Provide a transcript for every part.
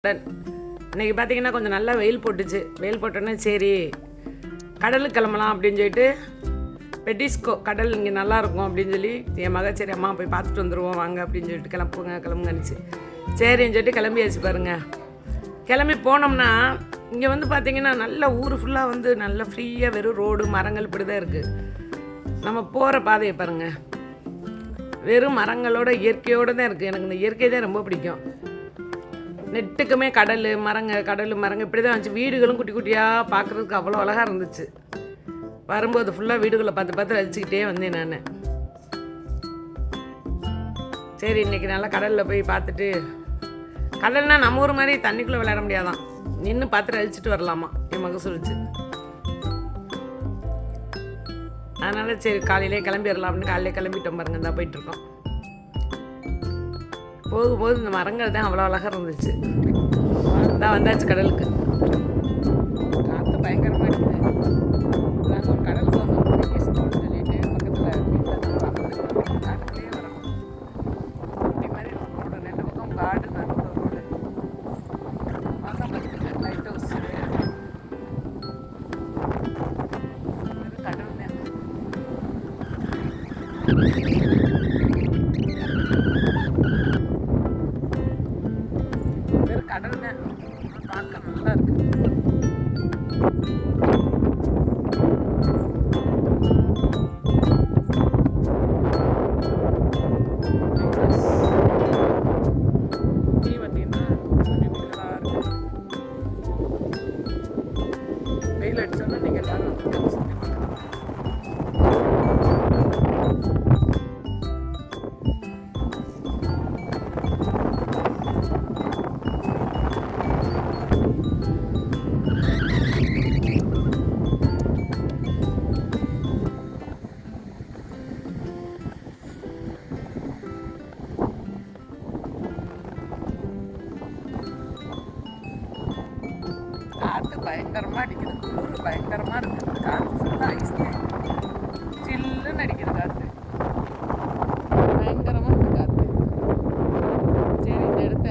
இன்றைக்கி பார்த்திங்கன்னா கொஞ்சம் நல்லா வெயில் போட்டுச்சு. வெயில் போட்டோன்னே சரி கடலுக்கு கிளம்பலாம் அப்படின்னு சொல்லிட்டு பெட்டிஸ்கோ கடல் இங்கே நல்லாயிருக்கும் அப்படின்னு சொல்லி என் மக சரி அம்மா போய் பார்த்துட்டு வந்துடுவோம் வாங்க அப்படின்னு சொல்லிட்டு கிளம்புங்கன்னுச்சு. சரின்னு சொல்லிட்டு கிளம்பியாச்சு பாருங்கள். கிளம்பி போனோம்னா இங்கே வந்து பார்த்திங்கன்னா நல்ல ஊர் ஃபுல்லாக வந்து நல்ல ஃப்ரீயாக வெறும் ரோடு மரங்கள் இப்படி தான் இருக்குது. நம்ம போகிற பாதையை பாருங்கள், வெறும் மரங்களோட இயற்கையோடு தான் இருக்குது. எனக்கு இந்த இயற்கை தான் ரொம்ப பிடிக்கும். நெட்டுக்குமே கடல் மரங்க இப்படி தான் வந்துச்சு. வீடுகளும் குட்டி குட்டியாக பார்க்குறதுக்கு அவ்வளோ அழகாக இருந்துச்சு. வரும்போது ஃபுல்லாக வீடுகளை பார்த்து ரசிச்சுக்கிட்டே வந்தேன் நான். சரி இன்றைக்கி நல்லா கடலில் போய் பார்த்துட்டு, கடல்னால் நம்ம ஊர் மாதிரி தண்ணிக்குள்ளே விளையாட முடியாதான், நின்று பார்த்து ரசிச்சுட்டு வரலாமா என் மக சொல்லிச்சு. அதனால் சரி காலையிலே கிளம்பிடலாம் அப்படின்னு காலையிலே கிளம்பிட்டோம் பாருங்க. தான் போயிட்டுருக்கோம். போகும்போது இந்த மரங்கள் தான் அவ்வளோ அழகாக இருந்துச்சு. தான் வந்தாச்சு கடலுக்கு. காற்று பயங்கரமாக இருக்குது. நாங்கள் ஒரு கடலுக்கு வந்தோம் சொல்லிட்டு பக்கத்தில் வீட்டில் காட்டுக்குள்ளேயே வரோம். இப்படி மாதிரி ரோடு ரெண்டு பக்கம் காடு நடுவில் ரோடு. பார்க்க லைட் ஹவுஸ் கடல் தான். கடல் தான் பார்க்க நல்லா இருக்கு. டீ பார்த்தீங்கன்னா வெயில் அடிச்சோன்னா நீங்கள் எல்லாரும் காற்று பயங்கரமாக அடிக்குது. குளிர் பயங்கரமாக இருக்குது. காற்று ஃபுல்லாக ஐஸ் சில்லுன்னு அடிக்குது. காற்று பயங்கரமாக இருக்குது. காற்று சரி இந்த இடத்த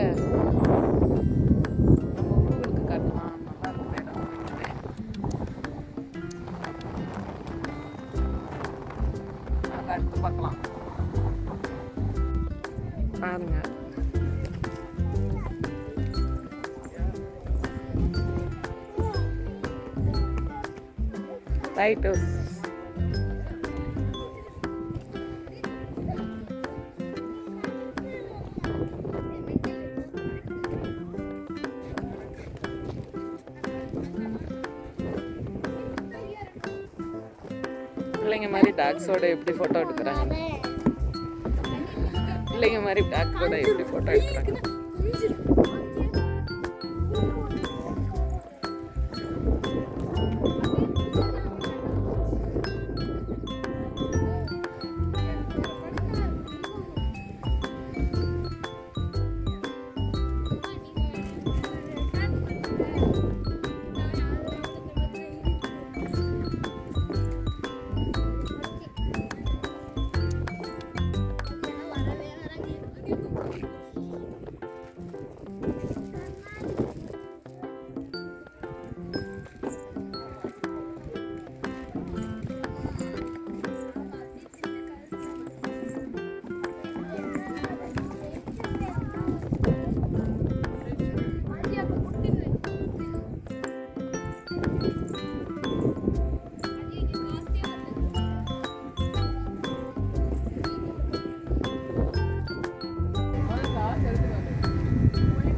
நம்ம ஊருக்கு காட்டலாம். நல்லா இருக்குது இடம். நாங்கள் அடுத்து பார்க்கலாம் பாருங்க. லைட் ஹவுஸ் பிள்ளைங்க மாதிரி டாக்ஸோட எப்படி ஃபோட்டோ எடுக்கிறாங்க. பிள்ளைங்க மாதிரி டாக்ஸோட எப்படி ஃபோட்டோ எடுக்கிறாங்க.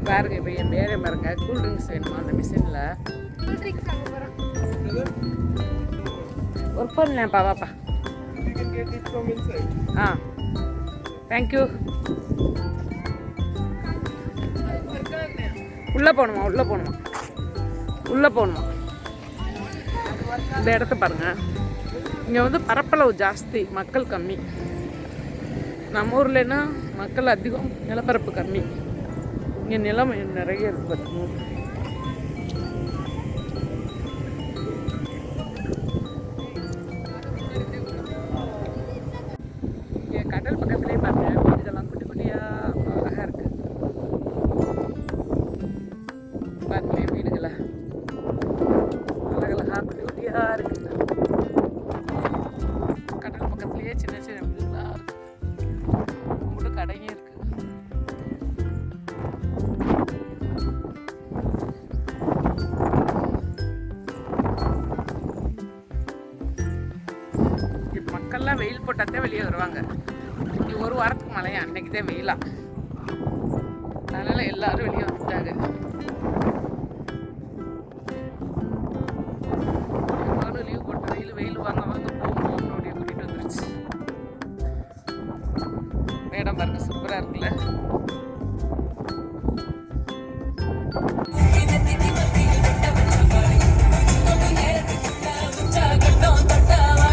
பாருங்க இப்போ என் பேரே பாருங்க. கூல்ட்ரிங்க்ஸ் வேணுமா அந்த மிஷினில் ஒர்க் பண்ணலேன்ப்பா. வாப்பா. ஆ தேங்க்யூ. உள்ளே போகணுமா இந்த இடத்த பாருங்கள். இங்கே வந்து பரப்பளவு ஜாஸ்தி, மக்கள் கம்மி. நம்ம ஊர்லன்னா மக்கள் அதிகம், நிலப்பரப்பு கம்மி. இங்கே நிலம் நிறைய இருக்குது பார்த்துக்கணும். இங்கே கடல் பக்கத்துலேயே பாருங்க, இதெல்லாம் குட்டி குட்டியாக அழகாக இருக்குது. வெயில் போட்டால் வெளியே வருவாங்க. இங்கே ஒரு வாரத்துக்கு மழையா, அன்னைக்கு தான் வெயிலா, அதனால் எல்லோரும் வெளியே வந்துட்டாங்க. எல்லோரும் லீவ் போட்ட வெயில் வாங்க போகணும் அப்படின்னு கூட்டிகிட்டு வந்துருச்சு. மேடம் பாருங்க, சூப்பராக இருக்குல்ல.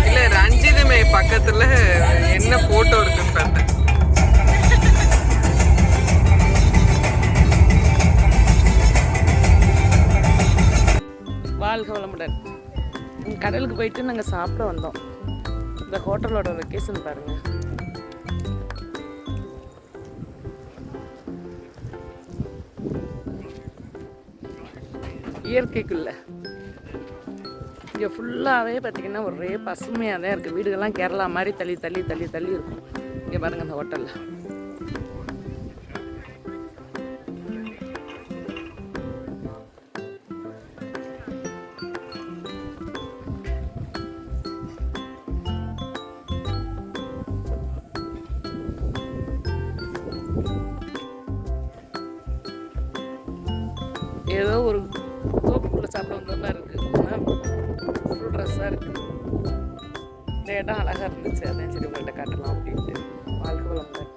இல்லை, ரஞ்சிதமே பக்கத்தில் என்ன ஃபோட்டோ இருக்குன்னு பார்த்தேன். வாழ்க வளமுடன். கடலுக்கு போயிட்டு நாங்கள் சாப்பிட வந்தோம். இந்த ஹோட்டலோட லொக்கேஷன் பாருங்கள். இயற்கைக்குள்ள இங்கே ஃபுல்லாகவே பார்த்திங்கன்னா ஒரே பசுமையாக தான் இருக்குது. வீடுகள்லாம் கேரளா மாதிரி தள்ளி தள்ளி தள்ளி தள்ளி இருக்கும். இங்கே பாருங்கள் அந்த ஹோட்டலில். ஏதோ ஒரு தோப்புக்குள்ளே சாப்பிட வந்த மாதிரி இருக்குது. ஆனால் ஃபுல் ட்ரெஸ்ஸாக இருக்குது. இந்த இடம் அழகாக இருந்துச்சு, அதான் சரி உங்கள்கிட்ட காட்டலாம் அப்படின்ட்டு. வாழ்க்கை வளமுடன்.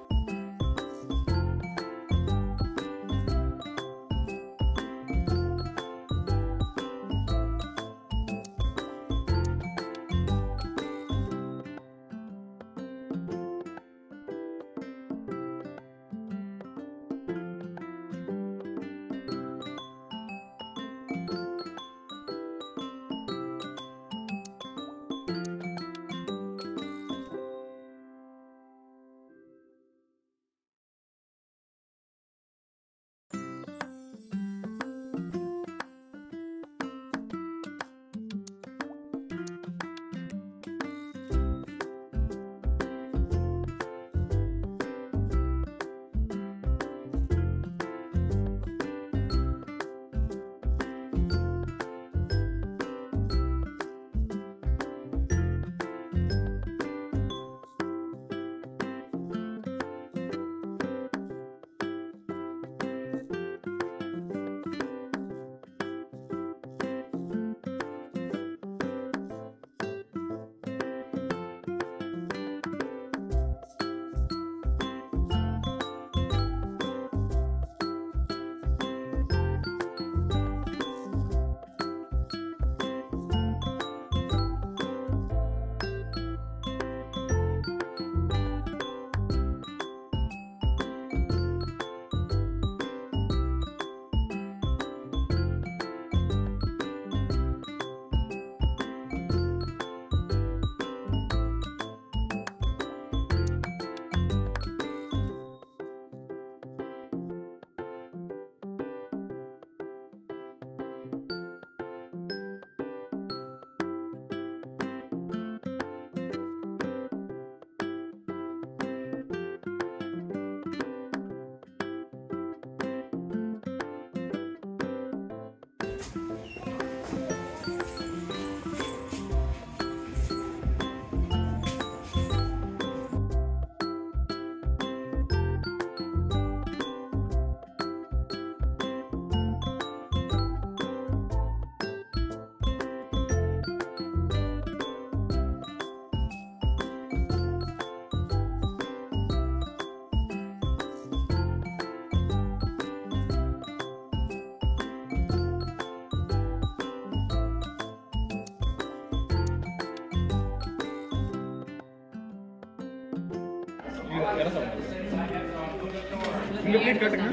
இங்க பிளேட் காட்டுங்க.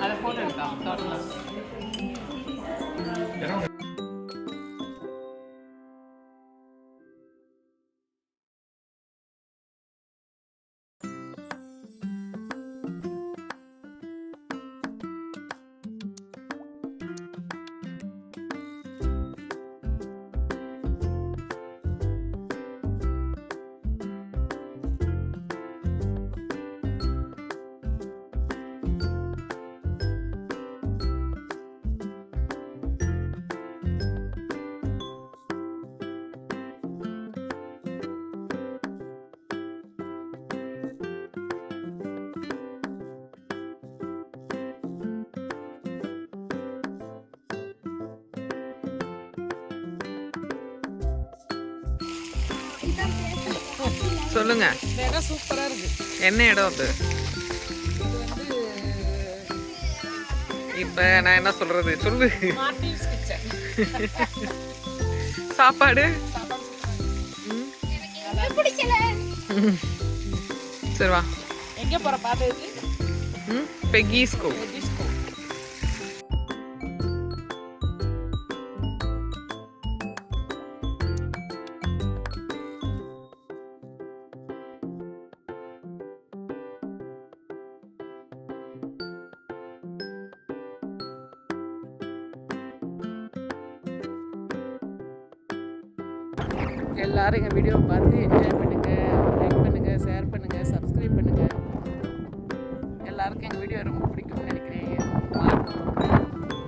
அத போட்டோ எடுத்தா டோட்டலா சொல்லுங்க. இந்த இடம் சூப்பராக இருக்குது. என்ன இடம் அது? இது வந்து இப்போ நான் என்ன சொல்றது சொல்லு. Martin's kitchen. சாப்பாடு சரி வா. எங்கே போகிற பார்த்ததுக்கு? பெகிஸ்கோ. பெட்டிஸ்கோ. எல்லாரும் எங்கள் வீடியோவை பார்த்து என்ஜாய் பண்ணுங்கள், லைக் பண்ணுங்கள், ஷேர் பண்ணுங்கள், சப்ஸ்கிரைப் பண்ணுங்கள். எல்லாருக்கும் எங்கள் வீடியோ ரொம்ப பிடிக்கும்னு நினைக்கிறேன்.